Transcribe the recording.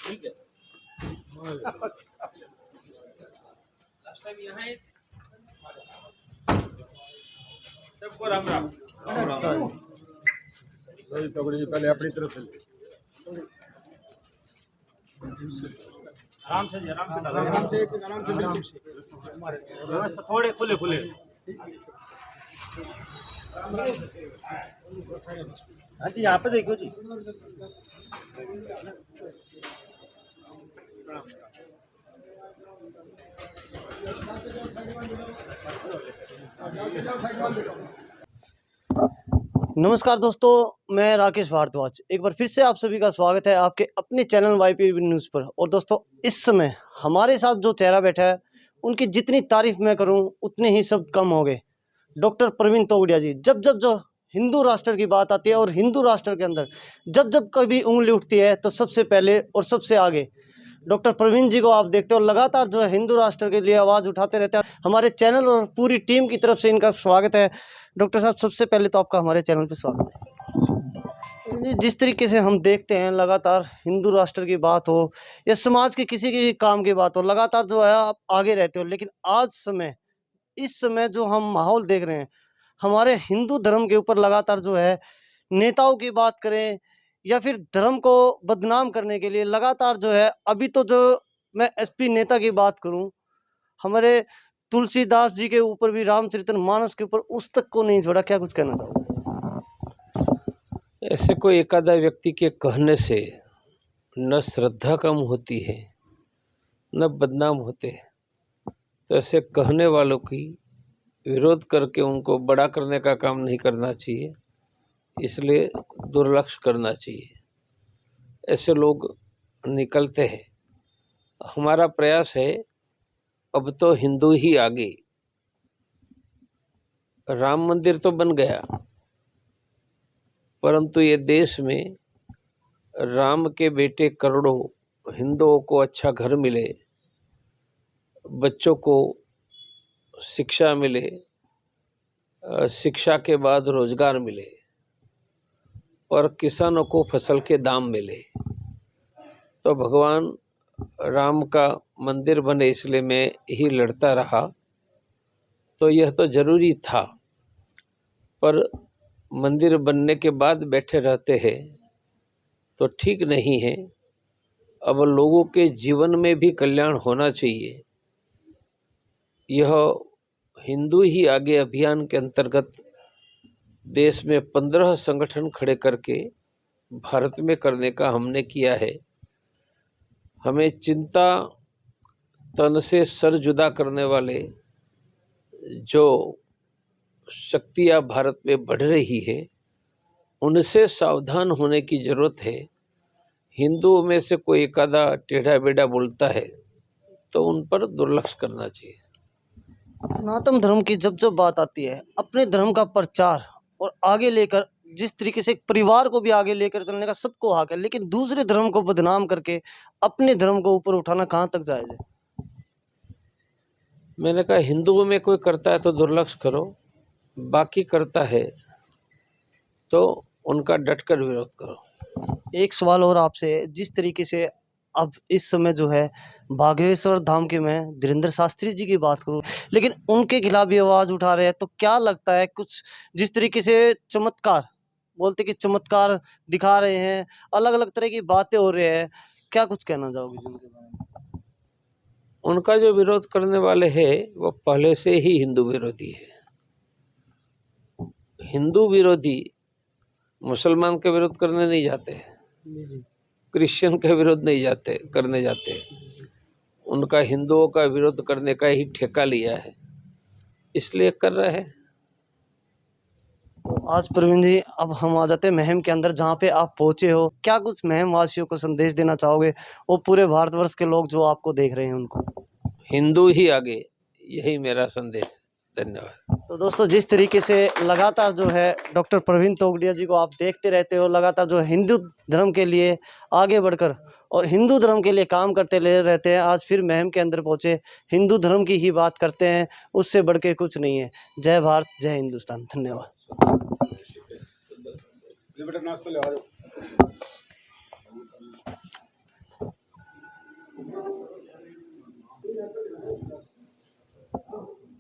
ठीक है। Last time यहाँ है। सबको राम राम। सही पकड़ी पहले अपनी तरफ से आराम से व्यवस्था थोड़े खुले खुले। हाँ जी यहाँ पे देखो जी। नमस्कार दोस्तों, मैं राकेश भारद्वाज एक बार फिर से आप सभी का स्वागत है आपके अपने चैनल वाईपीवी न्यूज़ पर। और दोस्तों, इस समय हमारे साथ जो चेहरा बैठा है उनकी जितनी तारीफ मैं करूं उतने ही शब्द कम हो गए। डॉक्टर प्रवीण तोगड़िया जी, जब जो हिंदू राष्ट्र की बात आती है और हिंदू राष्ट्र के अंदर जब कभी उंगली उठती है तो सबसे पहले और सबसे आगे डॉक्टर प्रवीण जी को आप देखते हो। लगातार जो है हिंदू राष्ट्र के लिए आवाज़ उठाते रहते हैं। हमारे चैनल और पूरी टीम की तरफ से इनका स्वागत है। डॉक्टर साहब, सबसे पहले तो आपका हमारे चैनल पर स्वागत है। जिस तरीके से हम देखते हैं लगातार हिंदू राष्ट्र की बात हो या समाज के किसी की भी काम की बात हो, लगातार जो है आप आगे रहते हो। लेकिन इस समय जो हम माहौल देख रहे हैं, हमारे हिंदू धर्म के ऊपर लगातार जो है नेताओं की बात करें या फिर धर्म को बदनाम करने के लिए लगातार जो है, अभी तो जो मैं एसपी नेता की बात करूं, हमारे तुलसीदास जी के ऊपर भी, रामचरितमानस के ऊपर उस तक को नहीं छोड़ा। क्या कुछ कहना चाहोगे? ऐसे कोई एकाधा व्यक्ति के कहने से न श्रद्धा कम होती है न बदनाम होते हैं। तो ऐसे कहने वालों की विरोध करके उनको बड़ा करने का काम नहीं करना चाहिए, इसलिए दुर्लक्ष्य करना चाहिए। ऐसे लोग निकलते हैं। हमारा प्रयास है, अब तो हिंदू ही आगे। राम मंदिर तो बन गया, परंतु ये देश में राम के बेटे करोड़ों हिंदुओं को अच्छा घर मिले, बच्चों को शिक्षा मिले, शिक्षा के बाद रोजगार मिले और किसानों को फसल के दाम मिले। तो भगवान राम का मंदिर बने, इसलिए मैं ही लड़ता रहा। तो यह तो जरूरी था, पर मंदिर बनने के बाद बैठे रहते हैं तो ठीक नहीं है। अब लोगों के जीवन में भी कल्याण होना चाहिए। यह हिंदू ही आगे अभियान के अंतर्गत देश में 15 संगठन खड़े करके भारत में करने का हमने किया है। हमें चिंता तन से सर जुदा करने वाले जो शक्तियाँ भारत में बढ़ रही है, उनसे सावधान होने की जरूरत है। हिंदुओं में से कोई एकाधा टेढ़ा बेढ़ा बोलता है तो उन पर दुर्लक्ष्य करना चाहिए। सनातन धर्म की जब बात आती है, अपने धर्म का प्रचार और आगे लेकर, जिस तरीके से एक परिवार को भी आगे लेकर चलने का सबको हक है, लेकिन दूसरे धर्म को बदनाम करके अपने धर्म को ऊपर उठाना कहाँ तक जायज़ है? मैंने कहा, हिंदुओं में कोई करता है तो दुर्लक्ष्य करो, बाकी करता है तो उनका डटकर विरोध करो। एक सवाल और आपसे, जिस तरीके से अब इस समय जो है बागेश्वर धाम के, मैं धीरेन्द्र शास्त्री जी की बात करूं, लेकिन उनके खिलाफ भी आवाज़ उठा रहे हैं, तो क्या लगता है कुछ जिस तरीके से चमत्कार बोलते कि चमत्कार दिखा रहे हैं, अलग अलग तरह की बातें हो रही है, क्या कुछ कहना चाहोगे जिनके बारे में? उनका जो विरोध करने वाले हैं वो पहले से ही हिंदू विरोधी है। हिंदू विरोधी मुसलमान के विरोध करने नहीं जाते, क्रिश्चियन के विरोध नहीं करने जाते। उनका हिंदुओं का विरोध करने का ही ठेका लिया है, इसलिए कर रहे हैं। आज प्रवीण जी, अब हम आ जाते हैं महम के अंदर, जहाँ पे आप पहुँचे हो। क्या कुछ महम वासियों को संदेश देना चाहोगे, वो पूरे भारतवर्ष के लोग जो आपको देख रहे हैं उनको? हिंदू ही आगे, यही मेरा संदेश। धन्यवाद। तो दोस्तों, जिस तरीके से लगातार जो है डॉक्टर प्रवीण तोगड़िया जी को आप देखते रहते हो, लगातार जो हिंदू धर्म के लिए आगे बढ़कर और हिंदू धर्म के लिए काम करते ले रहते हैं। आज फिर महम के अंदर पहुँचे, हिंदू धर्म की ही बात करते हैं, उससे बढ़ के कुछ नहीं है। जय भारत, जय हिंदुस्तान। धन्यवाद। बेटा नाश्ता ले आ जाओ।